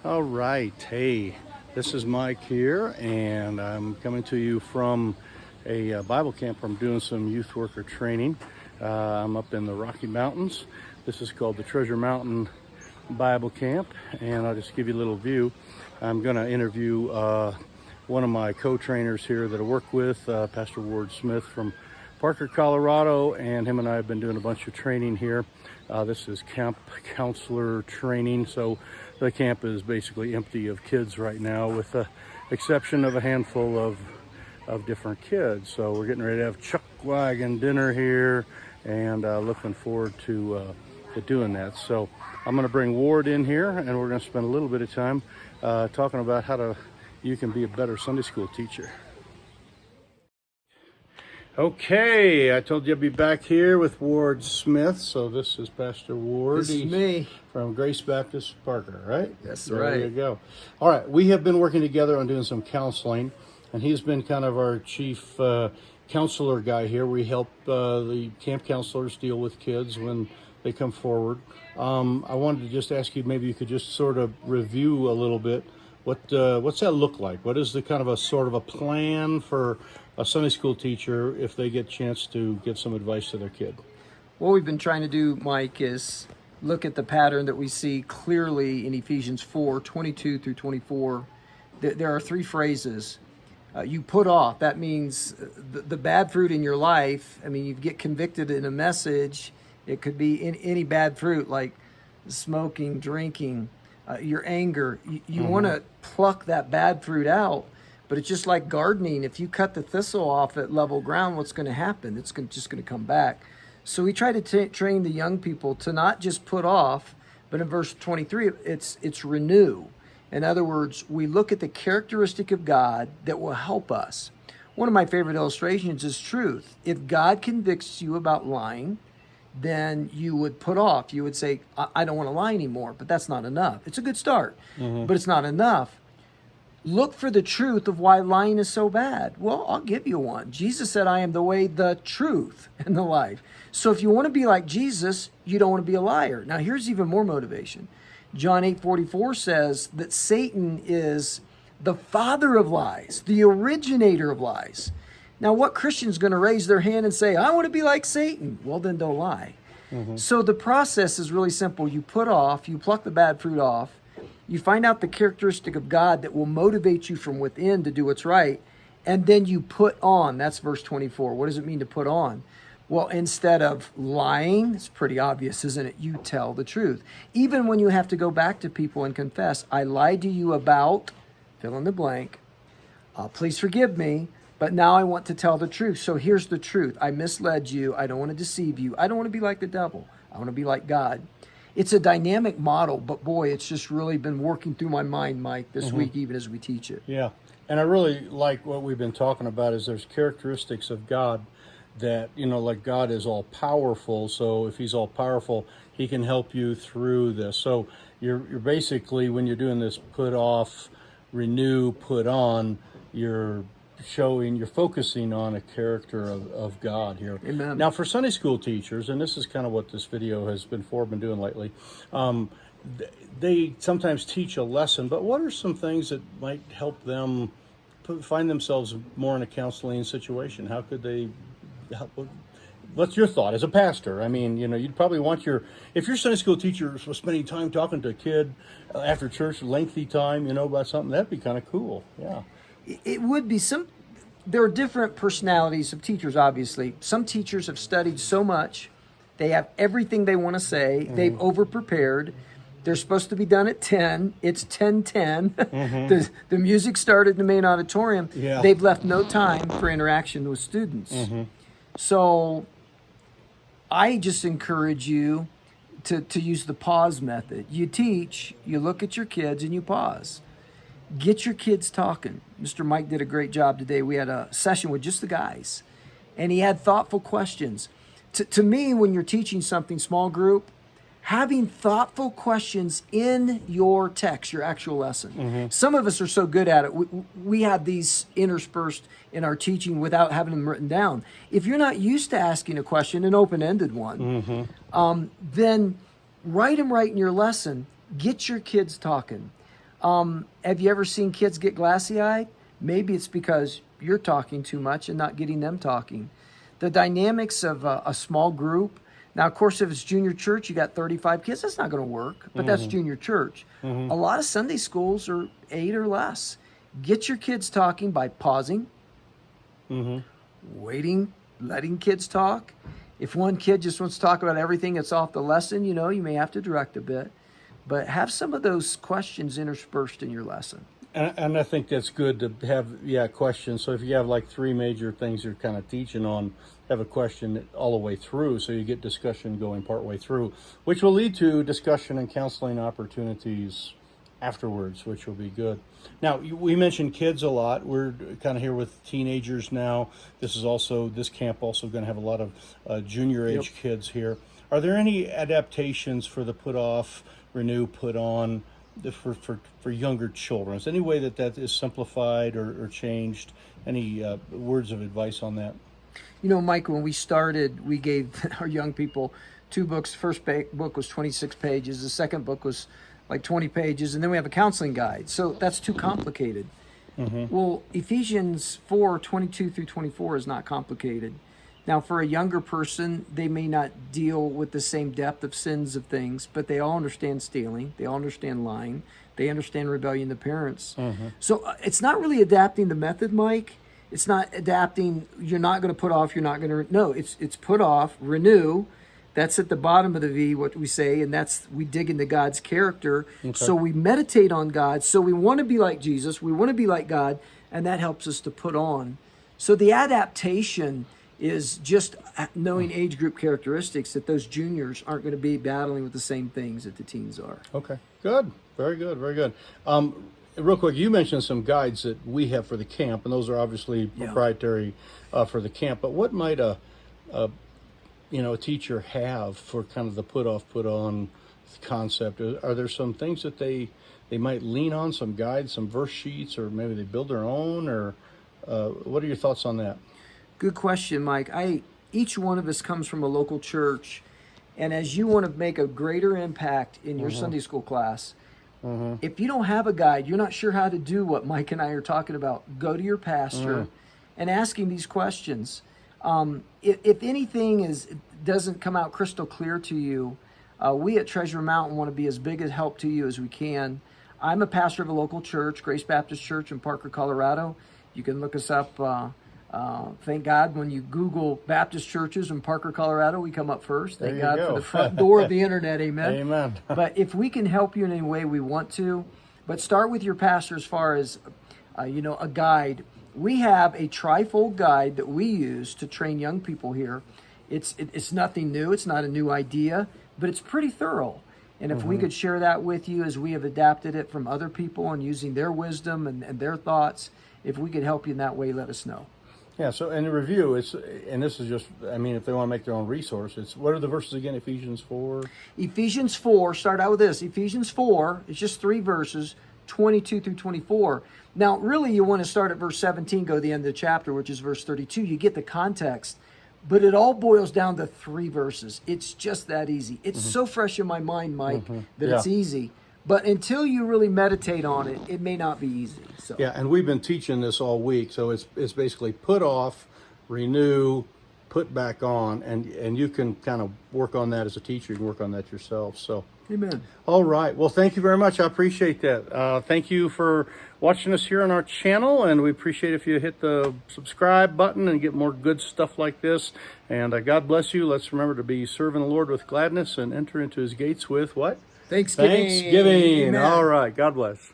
All right. Hey, this is Mike here, and I'm coming to you from a Bible camp. I'm doing some youth worker training. I'm up in the Rocky Mountains. This is called the Treasure Mountain Bible Camp, and I'll just give you a little view. I'm going to interview one of my co-trainers here that I work with, Pastor Ward Smith from Parker, Colorado, and him and I have been doing a bunch of training here. This is camp counselor training, so the camp is basically empty of kids right now, with the exception of a handful of different kids. So we're getting ready to have chuck wagon dinner here, and looking forward to doing that. So I'm going to bring Ward in here, and we're going to spend a little bit of time talking about how you can be a better Sunday school teacher. Okay, I told you I'd be back here with Ward Smith. So this is Pastor Ward. This is me. From Grace Baptist Parker, right? That's there right. There you go. All right, we have been working together on doing some counseling, and he's been kind of our chief counselor guy here. We help the camp counselors deal with kids when they come forward. I wanted to just ask you, maybe you could just sort of review a little bit. What's that look like? What is the kind of a sort of a plan for a Sunday school teacher if they get a chance to give some advice to their kid? What we've been trying to do, Mike, is look at the pattern that we see clearly in Ephesians 4:22 through 24. There are three phrases. You put off, that means the bad fruit in your life. I mean, you get convicted in a message. It could be any bad fruit, like smoking, drinking, your anger. You want to pluck that bad fruit out, but it's just like gardening. If you cut the thistle off at level ground, what's going to happen? It's just going to come back. So we try to train the young people to not just put off, but in verse 23, it's renew. In other words, we look at the characteristic of God that will help us. One of my favorite illustrations is truth. If God convicts you about lying, then you would put off. You would say, I don't want to lie anymore, but that's not enough. It's a good start, but it's not enough. Look for the truth of why lying is so bad. Well, I'll give you one. Jesus said, I am the way, the truth, and the life. So if you want to be like Jesus, you don't want to be a liar. Now, here's even more motivation. John 8:44 says that Satan is the father of lies, the originator of lies. Now, what Christian's going to raise their hand and say, I want to be like Satan? Well, then don't lie. So the process is really simple. You put off, you pluck the bad fruit off, you find out the characteristic of God that will motivate you from within to do what's right, and then you put on. That's verse 24. What does it mean to put on? Well, instead of lying, it's pretty obvious, isn't it? You tell the truth. Even when you have to go back to people and confess, I lied to you about, fill in the blank, please forgive me, but now I want to tell the truth. So here's the truth. I misled you. I don't want to deceive you. I don't want to be like the devil. I want to be like God. It's a dynamic model, but boy, it's just really been working through my mind, Mike, this week, even as we teach it. Yeah, and I really like what we've been talking about is there's characteristics of God that, like God is all powerful. So if he's all powerful, he can help you through this. So you're basically, when you're doing this put off, renew, put on, you're focusing on a character of God here. Amen. Now, for Sunday school teachers, and this is kind of what this video has been doing lately, they sometimes teach a lesson, but what are some things that might help them find themselves more in a counseling situation? How could they help? What's your thought as a pastor? I mean, you'd probably want if your Sunday school teacher was spending time talking to a kid after church, lengthy time, about something, that'd be kind of cool. Yeah. It would be there are different personalities of teachers, obviously. Some teachers have studied so much, they have everything they want to say, they've over-prepared. They're supposed to be done at 10. It's 10:10. The music started in the main auditorium. Yeah. They've left no time for interaction with students. So I just encourage you to use the pause method. You teach, you look at your kids, and you pause. Get your kids talking. Mr. Mike did a great job today. We had a session with just the guys, and he had thoughtful questions. To me, when you're teaching something small group, having thoughtful questions in your text, your actual lesson. Some of us are so good at it. We have these interspersed in our teaching without having them written down. If you're not used to asking a question, an open-ended one, then write them right in your lesson. Get your kids talking. Have you ever seen kids get glassy-eyed? Maybe it's because you're talking too much and not getting them talking. The dynamics of a small group. Now, of course, if it's junior church, you got 35 kids. That's not going to work, but that's junior church. A lot of Sunday schools are 8 or less. Get your kids talking by pausing, waiting, letting kids talk. If one kid just wants to talk about everything that's off the lesson, you may have to direct a bit. But have some of those questions interspersed in your lesson. And I think that's good to have, questions. So if you have like 3 major things you're kind of teaching on, have a question all the way through, so you get discussion going part way through, which will lead to discussion and counseling opportunities afterwards, which will be good. Now, we mentioned kids a lot. We're kind of here with teenagers now. This camp also going to have a lot of junior age kids here. Are there any adaptations for the put off, renew, put on for younger children? Is there any way that is simplified or changed? Any words of advice on that? Mike, when we started, we gave our young people 2 books. The first book was 26 pages. The second book was like 20 pages. And then we have a counseling guide. So that's too complicated. Well, Ephesians 4, 22 through 24 is not complicated. Now, for a younger person, they may not deal with the same depth of sins of things, but they all understand stealing. They all understand lying. They understand rebellion to parents. So it's not really adapting the method, Mike. It's not adapting, you're not going to put off, you're not going to, no, it's put off, renew. That's at the bottom of the V, what we say, and we dig into God's character. So we meditate on God. So we want to be like Jesus. We want to be like God, and that helps us to put on. So the adaptation is just knowing age group characteristics, that those juniors aren't going to be battling with the same things that the teens are. Okay, good. Very good, very good. Real quick, you mentioned some guides that we have for the camp, and those are obviously proprietary for the camp. But what might a teacher have for kind of the put off, put on concept? Are there some things that they might lean on, some guides, some verse sheets, or maybe they build their own? Or what are your thoughts on that? Good question, Mike. Each one of us comes from a local church, and as you want to make a greater impact in your Sunday school class, if you don't have a guide, you're not sure how to do what Mike and I are talking about, go to your pastor and ask him these questions. If anything doesn't come out crystal clear to you, we at Treasure Mountain want to be as big a help to you as we can. I'm a pastor of a local church, Grace Baptist Church in Parker, Colorado. You can look us up. Thank God when you Google Baptist churches in Parker, Colorado, we come up first. Thank God for the front door of the internet. Amen. Amen. But if we can help you in any way, we want to. But start with your pastor as far as, a guide. We have a trifold guide that we use to train young people here. It's nothing new. It's not a new idea, but it's pretty thorough. And if we could share that with you as we have adapted it from other people and using their wisdom and their thoughts, if we could help you in that way, let us know. Yeah, so in the review, this is just, if they want to make their own resource, what are the verses again? Ephesians 4? Ephesians 4, start out with this. Ephesians 4, it's just 3 verses, 22 through 24. Now, really, you want to start at verse 17, go to the end of the chapter, which is verse 32. You get the context, but it all boils down to 3 verses. It's just that easy. It's so fresh in my mind, Mike, that it's easy. But until you really meditate on it, it may not be easy. So. Yeah, and we've been teaching this all week. So it's basically put off, renew, put back on, and you can kind of work on that as a teacher. You can work on that yourself. So, amen. All right. Well, thank you very much. I appreciate that. Thank you for watching us here on our channel, and we appreciate if you hit the subscribe button and get more good stuff like this. And God bless you. Let's remember to be serving the Lord with gladness and enter into his gates with what? Thanksgiving. Thanksgiving. Amen. All right. God bless.